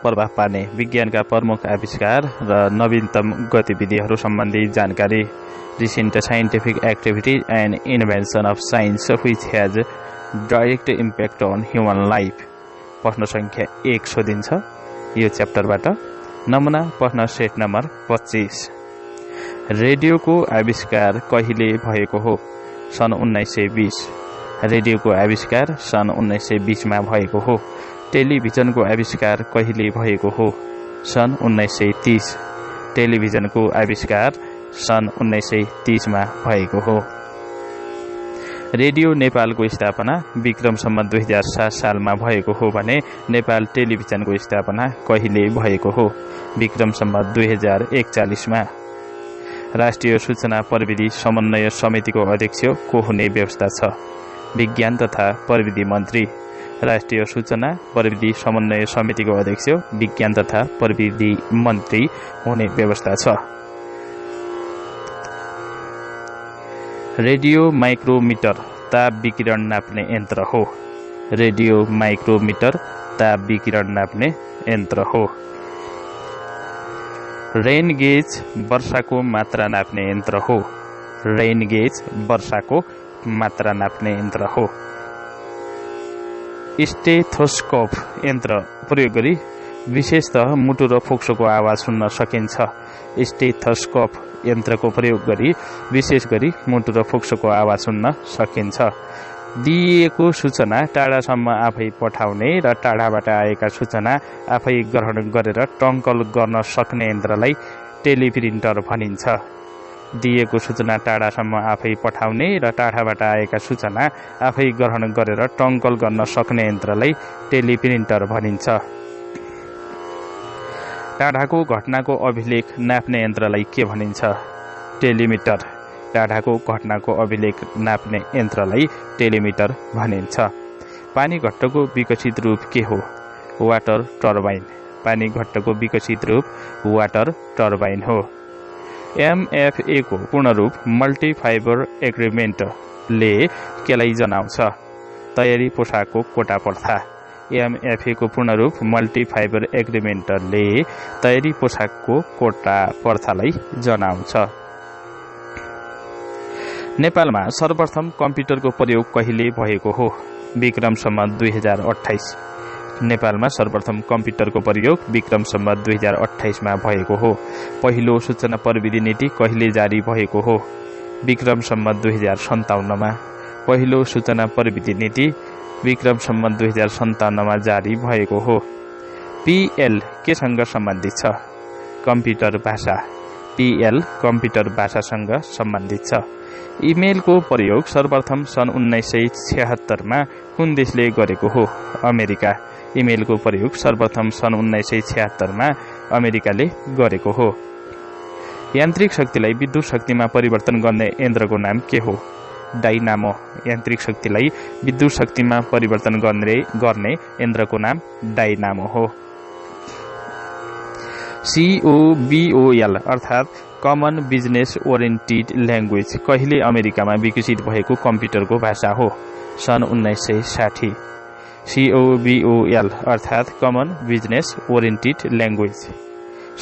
प्रभाव पार्ने विज्ञानका प्रमुख आविष्कार र नवीनतम गतिविधिहरू सम्बन्धी जानकारी। Recent scientific activity and invention of science which has direct impact on human life। प्रश्न संख्या 1 सोधिन्छ यो च्याप्टरबाट। नमुना प्रश्न सेट नम्बर 25। रेडियोको आविष्कार कहिले भएको हो? सन् 1920। रेडियोको आविष्कार सन् 1920 मा भएको हो। टेलिभिजनको आविष्कार कहिले भएको हो? सन् 1930। टेलिभिजनको आविष्कार सन् 1930 मा भएको हो। रेडियो नेपालको स्थापना विक्रम सम्वत 2007 सालमा भएको हो भने नेपाल टेलिभिजनको स्थापना कहिले भएको हो? विक्रम सम्वत 2041 मा। राष्ट्रिय सूचना प्रविधि समन्वय समितिको अध्यक्ष को हुने व्यवस्था छ? विज्ञान तथा प्रविधि मन्त्री। राष्ट्रिय सूचना प्रविधि समन्वय समितिको अध्यक्ष विज्ञान तथा प्रविधि मन्त्री हुने व्यवस्था छ। रेडियो माइक्रोमिटर ताप विकिरण नाप्ने यन्त्र हो। रेडियो माइक्रोमिटर ताप विकिरण नाप्ने यन्त्र हो। रेन गेज वर्षाको मात्रा नाप्ने यन्त्र हो। रेन गेज वर्षाको मात्रा नाप्ने यन्त्र हो। स्टेथोस्कोप यन्त्र प्रयोग गरी विशेषतः मुटु र फोक्सोको आवाज सुन्न सकिन्छ। स्टेथोस्कोप यन्त्रको प्रयोग गरी विशेष गरी मुटु र फोक्सोको आवाज सुन्न सकिन्छ। दिइएको सूचना टाढासम्म आफै पठाउने र टाढाबाट आएका सूचना आफै ग्रहण गरेर टङ्कल गर्न सक्ने यन्त्रलाई टेलिप्रिन्टर भनिन्छ। दिएको सूचना टाढासम्म आफै पठाउने र टाढाबाट आएका सूचना आफै ग्रहण गरेर टङ्कल गर्न सक्ने यन्त्रलाई टेलिप्रिन्टर भनिन्छ। टाढाको घटनाको अभिलेख नाप्ने यन्त्रलाई के भनिन्छ? टेलिमिटर। टाढाको घटनाको अभिलेख नाप्ने यन्त्रलाई टेलिमिटर भनिन्छ। पानी घट्टको विकसित रूप के हो? Water turbine. पानी घट्टको विकसित रूप वाटर टर्बाइन हो। MFA को पूर्ण रूप मल्टी फाइबर एग्रिमेन्टले केलाई जनाउँछ? तयारी पोसाकको कोटा प्रथा। MFA को पूर्ण रूप मल्टी फाइबर एग्रिमेन्टले तयारी पोसाकको कोटा प्रथालाई जनाउँछ। नेपालमा सर्वप्रथम कम्प्युटरको प्रयोग कहिले भएको हो? विक्रम सम्वत 2028। नेपालमा सर्वप्रथम कम्प्युटरको प्रयोग विक्रम सम्वत 2028 मा भएको हो। पहिलो सूचना प्रविधि नीति कहिले जारी भएको हो? विक्रम सम्वत 2057 मा। पहिलो सूचना प्रविधि नीति विक्रम सम्वत 2057 मा जारी भएको हो। PL केसँग सम्बन्धित छ? कम्प्युटर भाषा। PL कम्प्युटर भाषासँग सम्बन्धित छ। इमेलको प्रयोग सर्वप्रथम सन् 1976 मा कुन देशले गरेको हो? अमेरिका। इमेलको प्रयोग सर्वप्रथम सन् 1976 मा अमेरिकाले गरेको हो। यान्त्रिक शक्तिलाई विद्युत शक्तिमा परिवर्तन गर्ने यन्त्रको नाम के हो? डाइनामो। यान्त्रिक शक्तिलाई विद्युत शक्तिमा परिवर्तन गर्ने यन्त्रको नाम डाइनामो हो। COBOL अर्थात् कमन बिजनेस ओरिएन्टेड ल्याङ्ग्वेज कहिले अमेरिकामा विकसित भएको कम्प्युटरको भाषा हो? सन् 1960। COBOL अर्थात् कमन बिजनेस ओरिएन्टेड ल्याङ्ग्वेज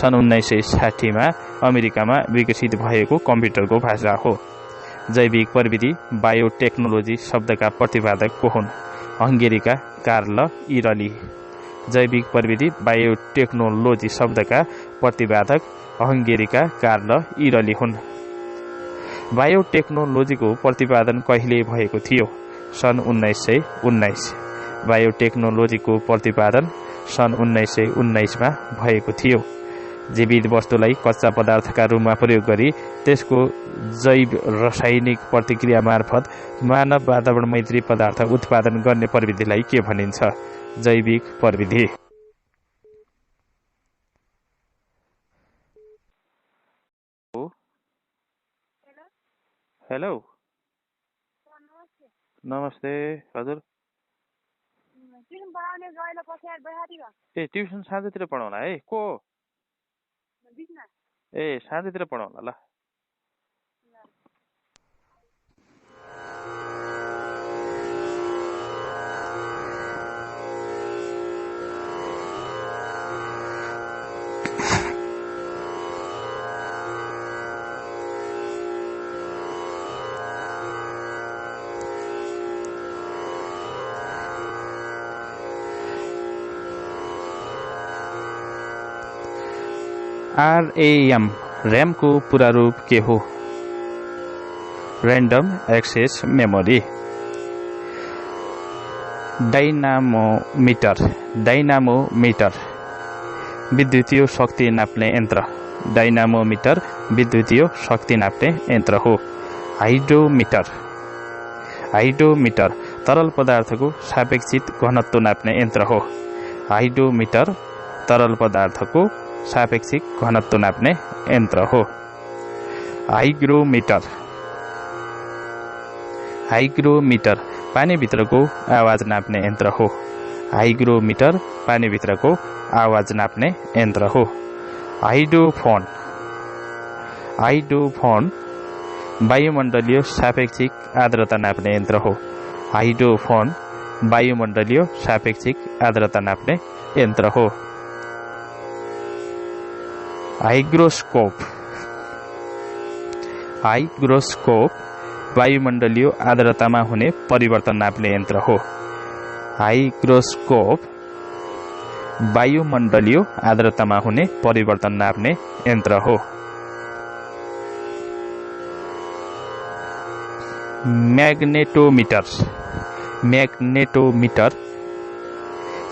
सन् 1960 मा अमेरिकामा विकसित भएको कम्प्युटरको भाषा हो। जैविक प्रविधि बायोटेक्नोलोजी शब्दका प्रतिपादक को हुन्? हङ्गेरीका कार्ल इरली। जैविक प्रविधि बायोटेक्नोलोजी शब्दका प्रतिपादक हङ्गेरीका कार्ल इरली हुन्। बायोटेक्नोलोजीको प्रतिपादन कहिले भएको थियो? सन् 1919। बायोटेक्नोलोजीको प्रतिपादन सन् 1919 मा भएको थियो। जीवित वस्तुलाई कच्चा पदार्थका रूपमा प्रयोग गरी त्यसको जैव रासायनिक प्रतिक्रिया मार्फत मानव वातावरण मैत्री पदार्थ उत्पादन गर्ने प्रविधिलाई के भनिन्छ? जैविक प्रविधि। हेलो। नमस्ते हजुर। ए ट्युसन साँझतिर पढाउला है? को? ए साँझतिर पढाउला ल। RAM RAM को पूरा रूप के हो? Random access memory. डाइनामोमीटर विद्युतीय शक्ति नाप्ने यन्त्र। डाइनामोमीटर विद्युतीय शक्ति नाप्ने यन्त्र हो। हाइड्रोमिटर तरल पदार्थको सापेक्षित घनत्व नाप्ने यन्त्र हो। हाइड्रोमिटर तरल पदार्थको सापेक्षिक घनत्व नाप्ने यन्त्र हो। हाइग्रोमिटर पानीभित्रको आवाज नाप्ने यन्त्र हो। हाइग्रोमिटर पानीभित्रको आवाज नाप्ने यन्त्र हो। हाइड्रोफोन वायुमण्डलीय सापेक्षिक आर्द्रता नाप्ने यन्त्र हो। हाइड्रोफोन वायुमण्डलीय सापेक्षिक आर्द्रता नाप्ने यन्त्र हो। हाइग्रोस्कोप वायुमण्डलीय आर्द्रतामा हुने परिवर्तन नाप्ने यन्त्र हो। हाइग्रोस्कोप वायुमण्डलीय आर्द्रतामा हुने परिवर्तन नाप्ने यन्त्र हो। म्याग्नेटोमिटर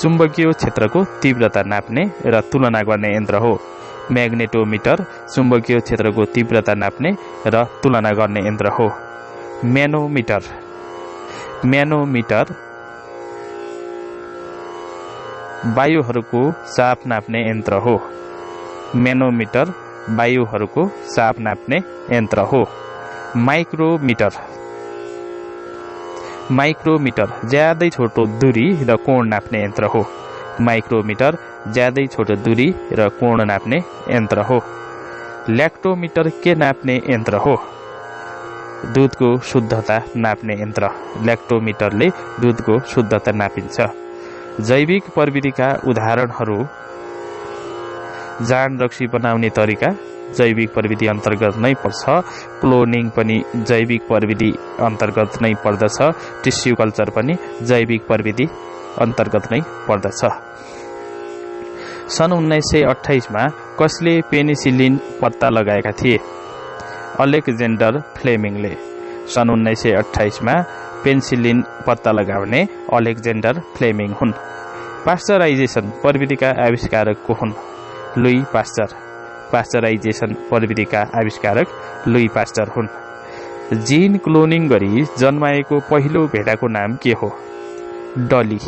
चुम्बकीय क्षेत्रको तीव्रता नाप्ने र तुलना गर्ने यन्त्र हो। म्याग्नेटोमिटर चुम्बकीय क्षेत्रको तीव्रता नाप्ने र तुलना गर्ने यन्त्र हो। म्यानोमिटर वायुहरूको चाप नाप्ने यन्त्र हो। म्यानोमिटर वायुहरूको चाप नाप्ने यन्त्र हो। माइक्रोमिटर ज्यादै छोटो दूरी र कोण नाप्ने यन्त्र हो। माइक्रोमिटर ज्यादै छोटो दूरी र कोण नाप्ने यन्त्र हो। ल्याक्टोमिटर के नाप्ने यन्त्र हो? दूधको शुद्धता नाप्ने यन्त्र। ल्याक्टोमिटरले दूधको शुद्धता नापिन्छ। जैविक प्रविधिका उदाहरणहरू जाँड रक्सी बनाउने तरिका जैविक प्रविधि अन्तर्गत नै पर्छ। क्लोनिङ पनि जैविक प्रविधि अन्तर्गत नै पर्दछ। टिस्यु कल्चर पनि जैविक प्रविधि अन्तर्गत नै पर्दछ। सन् 1928 मा कसले पेनिसिलिन पत्ता लगाएका थिए? अलेक्जेन्डर फ्लेमिङले। सन् 1928 मा पेनिसिलिन पत्ता लगाउने अलेक्जेन्डर फ्लेमिङ हुन्। पास्चराइजेसन प्रविधिका आविष्कारक को हुन्? Louis Pasteur. पास्चराइजेसन प्रविधिका आविष्कारक लुई पास्चर हुन्। जीन क्लोनिङ गरी जन्माएको पहिलो भेडाको नाम के हो? डली।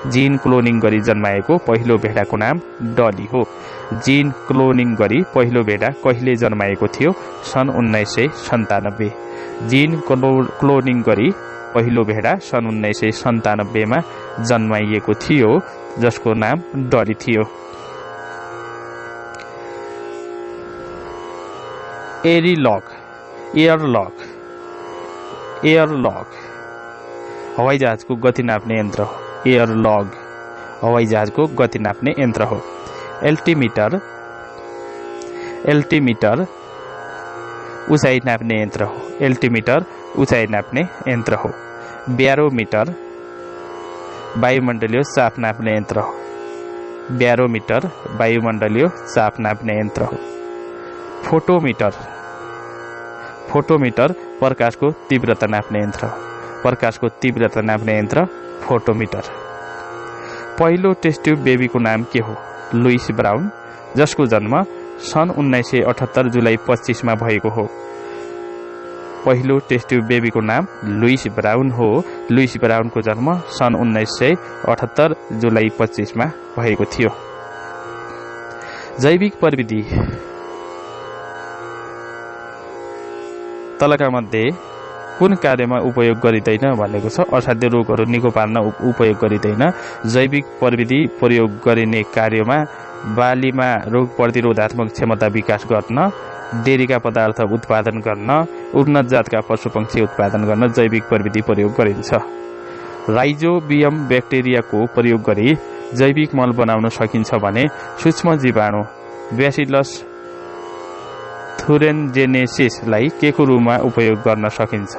जीन क्लोनिङ गरी जन्माएको पहिलो भेडाको नाम डली हो। जीन क्लोनिङ गरी पहिलो भेडा कहिले जन्माएको थियो? सन् 1997। जीन क्लोनिङ गरी पहिलो भेडा सन् 1997 मा जन्माइएको थियो, जसको नाम डली थियो। एयरलॉक हवाईजहाजको गति नाप्ने यन्त्र हो। एयरलॉग हवाईजहाजको गति नाप्ने यन्त्र हो। एल्टिमिटर उचाइ नाप्ने यन्त्र हो। एल्टिमिटर उचाइ नाप्ने यन्त्र हो। ब्यारोमिटर वायुमण्डलीय चाप नाप्ने यन्त्र हो। ब्यारोमिटर वायुमण्डलीय चाप नाप्ने यन्त्र हो। फोटोमिटर प्रकाशको तीव्रता नाप्ने यन्त्र हो। प्रकाशको तीव्रता नाप्ने यन्त्र फोटोमिटर। पहिलो टेस्ट ट्युब बेबीको नाम के हो? लुइस ब्राउन, जसको जन्म सन् 1978 जुलाई 25 मा भएको हो। पहिलो टेस्ट ट्युब बेबीको नाम लुइस ब्राउन हो। लुइस ब्राउनको जन्म सन् 1978 जुलाई 25 मा भएको थियो। जैविक प्रविधि तलका मध्ये कुन कार्यमा उपयोग गरिँदैन भनेको छ? असाध्य रोगहरू निको पार्न उपयोग गरिँदैन। जैविक प्रविधि प्रयोग गरिने कार्यमा बालीमा रोग प्रतिरोधात्मक क्षमता विकास गर्न, डेरीका पदार्थ उत्पादन गर्न, उन्नत जातका पशुपक्षी उत्पादन गर्न जैविक प्रविधि प्रयोग गरिन्छ। राइजोबियम ब्याक्टेरियाको प्रयोग गरी जैविक मल बनाउन सकिन्छ भने सूक्ष्म जीवाणु ब्यासिलस थुरेन्जेनेसिसलाई के को रूपमा उपयोग गर्न सकिन्छ?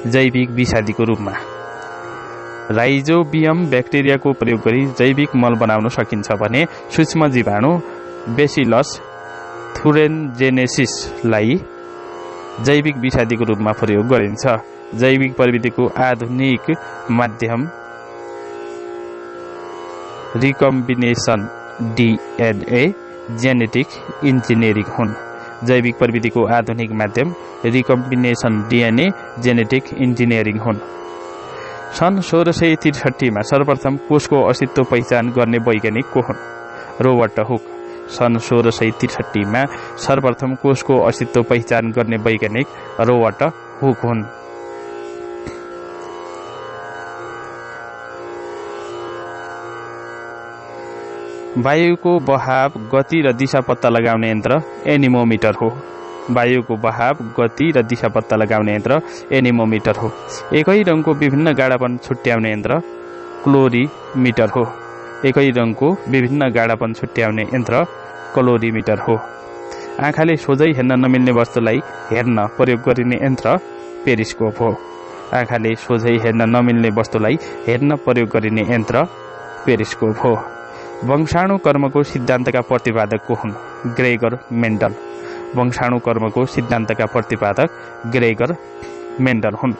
जैविक विषादीको रूपमा। राइजोबियम ब्याक्टेरियाको प्रयोग गरी जैविक मल बनाउन सकिन्छ भने सूक्ष्म जीवाणु बेसिलस थुरेन्जेनेसिसलाई जैविक विषादीको रूपमा प्रयोग गरिन्छ। जैविक प्रविधिको आधुनिक माध्यम रिकम्बिनेसन DNA जेनेटिक इन्जिनियरिङ हुन्। जैविक प्रविधिको आधुनिक माध्यम रिकम्बिनेसन DNA जेनेटिक इन्जिनियरिङ हुन्। सन् 1663 मा सर्वप्रथम कोषको अस्तित्व पहिचान गर्ने वैज्ञानिक को हुन्? Robert Hooke. सन् 1663 मा सर्वप्रथम कोषको अस्तित्व पहिचान गर्ने वैज्ञानिक रोबर्ट हुक हुन्। वायुको बहाव, गति र दिशा पत्ता लगाउने यन्त्र एनिमोमिटर हो। वायुको बहाव, गति र दिशा पत्ता लगाउने यन्त्र एनिमोमिटर हो। एकै रङको विभिन्न गाढापन छुट्याउने यन्त्र क्लोरिमिटर हो। एकै रङको विभिन्न गाढापन छुट्याउने यन्त्र क्लोरिमिटर हो। आँखाले सोझै हेर्न नमिल्ने वस्तुलाई हेर्न प्रयोग गरिने यन्त्र पेरिस्कोप हो। आँखाले सोझै हेर्न नमिल्ने वस्तुलाई हेर्न प्रयोग गरिने यन्त्र पेरिस्कोप हो। वंशाणु कर्मको सिद्धान्तका प्रतिपादक को हुन्? Gregor Mendel. वंशाणु कर्मको सिद्धान्तका प्रतिपादक ग्रेगर मेन्डल हुन्।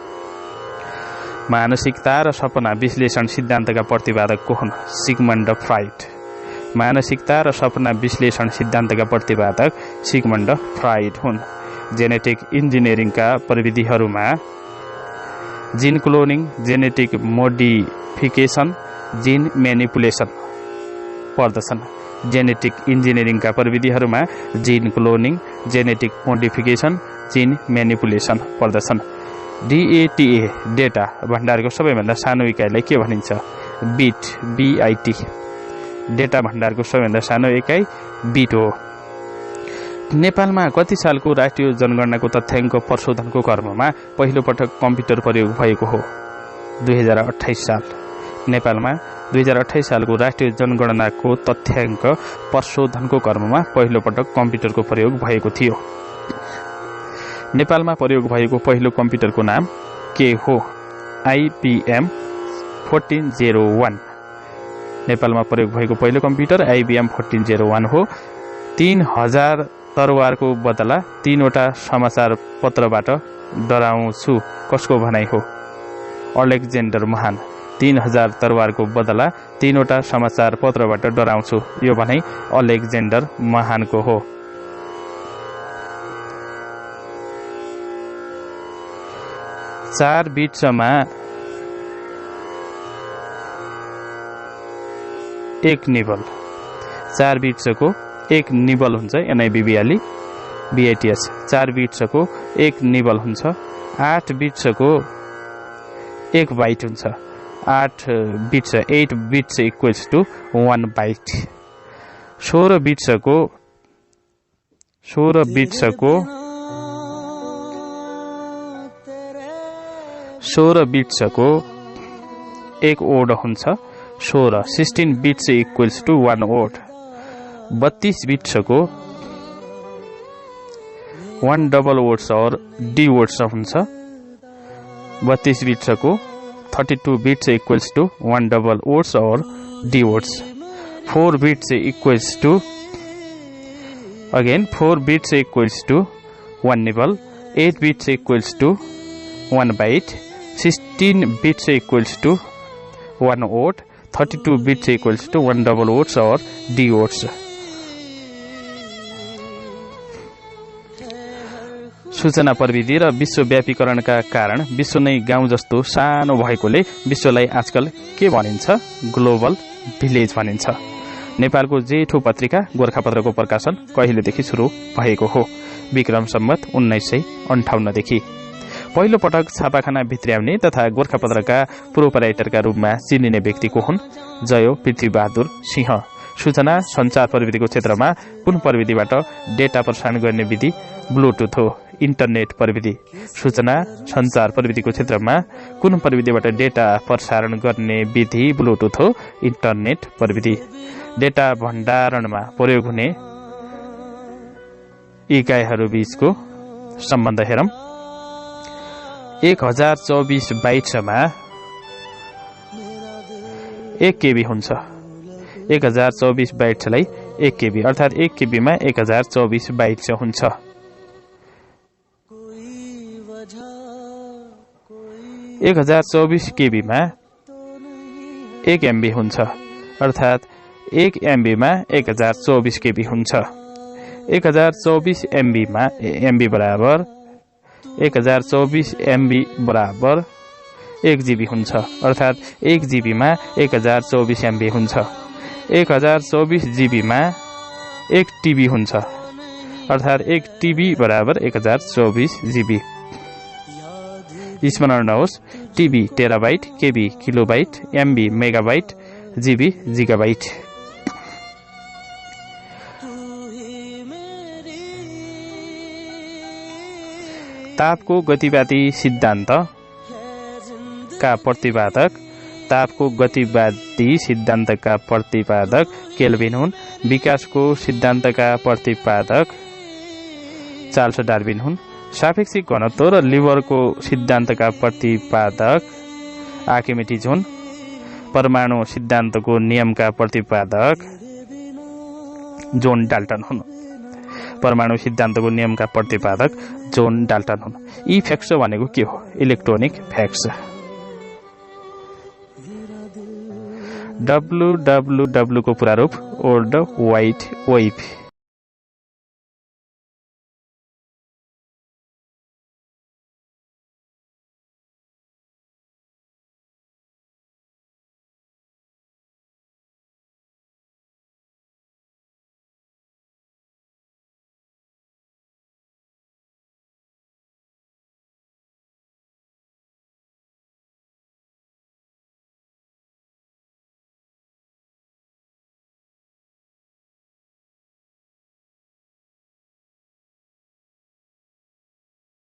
मानसिकता र सपना विश्लेषण सिद्धान्तका प्रतिपादक को हुन्? Sigmund fried. मानसिकता र सपना विश्लेषण सिद्धान्तका प्रतिपादक सिगमन्ड फ्राइड हुन्। जेनेटिक इन्जिनियरिङका प्रविधिहरूमा जिन क्लोनिङ, जेनेटिक मोडिफिकेसन, जिन म्यानिपुलेसन पर्दछन्। जेनेटिक इन्जिनियरिङका प्रविधिहरूमा जिन क्लोनिङ, जेनेटिक मोडिफिकेसन, जिन म्यानिपुलेसन पर्दछन्। DATA डेटा भण्डारको सबैभन्दा सानो इकाइलाई के भनिन्छ? Beet, BIT। डेटा भण्डारको सबैभन्दा सानो इकाइ बिट हो। नेपालमा कति सालको राष्ट्रिय जनगणनाको तथ्याङ्क प्रशोधनको क्रममा पहिलो पटक कम्प्युटर प्रयोग भएको हो? 2028 साल। नेपालमा 2028 सालको राष्ट्रिय जनगणनाको तथ्याङ्क प्रशोधनको क्रममा पहिलो पटक कम्प्युटरको प्रयोग भएको थियो। नेपालमा प्रयोग भएको पहिलो कम्प्युटरको नाम के हो? IBM 1401। नेपालमा प्रयोग भएको पहिलो कम्प्युटर IBM 1401 हो। 3000 तरवारको बदला 3वटा समाचार पत्रबाट डराउँछु कसको भनाइ हो? अलेक्जेन्डर महान। 3000 तरवारको बदला 3वटा समाचार पत्रबाट डराउँछु, यो भनाइ अलेक्जेन्डर महानको हो। चार बिट्समा एक निबल। 4 बिट्सको एक निबल हुन्छ, NIBBLE BITS। 4 बिट्सको एक निबल हुन्छ। 8 बिट्सको एक बाइट हुन्छ। 8 बिट्स इक्वल्स टु 1 बाइट। 16 बिट्सको एक ओड हुन्छ। 16 बिट्स इक्वल्स टु 1 ओड। 32 बिट्सको 1 double words or D words हुन्छ। 32 बिट्सको 32 bits equals to 1 double words or D words. 4 bits equals to 1 nibble. 8 bits equals to 1 byte. 16 bits equals to 1 word. 32 bits equals to 1 double words or D words. सूचना प्रविधि र विश्वव्यापीकरणका कारण विश्व नै गाउँ जस्तो सानो भएकोले विश्वलाई आजकल के भनिन्छ? ग्लोबल भिलेज भनिन्छ। नेपालको जेठो पत्रिका गोरखापत्रको प्रकाशन कहिलेदेखि सुरु भएको हो? विक्रम सम्वत 1958 देखि। पहिलो पटक छापाखाना भित्र्याउने तथा गोरखापत्रका प्रोपराइटरका रूपमा चिनिने व्यक्ति को हुन्? जयो पृथ्वीबहादुर सिंह। सूचना सञ्चार प्रविधिको क्षेत्रमा कुन प्रविधिबाट डेटा प्रसारण गर्ने विधि? ब्लुटुथ हो। इन्टरनेट प्रविधि। सूचना सञ्चार प्रविधिको क्षेत्रमा कुन प्रविधिबाट डेटा प्रसारण गर्ने विधि? ब्लुटुथ हो। इन्टरनेट प्रविधि। डेटा भण्डारणमा प्रयोग हुने इकाइहरू बीचको सम्बन्ध हेरौं। 1024 बाइट्समा 1 KB हुन्छ। 1024 बाइट्सलाई 1 KB अर्थात् 1 KB मा 1024 बाइट चाहिँ हुन्छ। 1024 KB मा 1 MB हुन्छ अर्थात् 1 MB मा 1024 KB हुन्छ। 1024 MB मा MB बराबर 1024 MB बराबर 1 GB हुन्छ अर्थात् 1 GB मा 1024 MB हुन्छ। 1024 GB मा 1 TB हुन्छ अर्थात् 1 TB बराबर 1024 GB। स्मरण रहोस् TB terabyte, KB kilobyte, MB megabyte, GB जिगाबाइट। तापको गतिवादी सिद्धान्त का प्रतिपादक तापको गतिवादी सिद्धान्तका प्रतिपादक केल्भिन हुन्। विकासको सिद्धान्तका प्रतिपादक चार्ल्स डार्विन हुन्। सापेक्षिक घनत्व र लिबरको सिद्धान्तका प्रतिपादक आर्किमिडीज हुन्। परमाणु सिद्धान्तको नियमका प्रतिपादक जोन डाल्टन हुन्। परमाणु सिद्धान्तको नियमका प्रतिपादक जोन डाल्टन हुन्। यी फ्याक्ट्स भनेको के हो? Electronic facts. WWW को पूरा रूप वर्ल्ड वाइड वेब।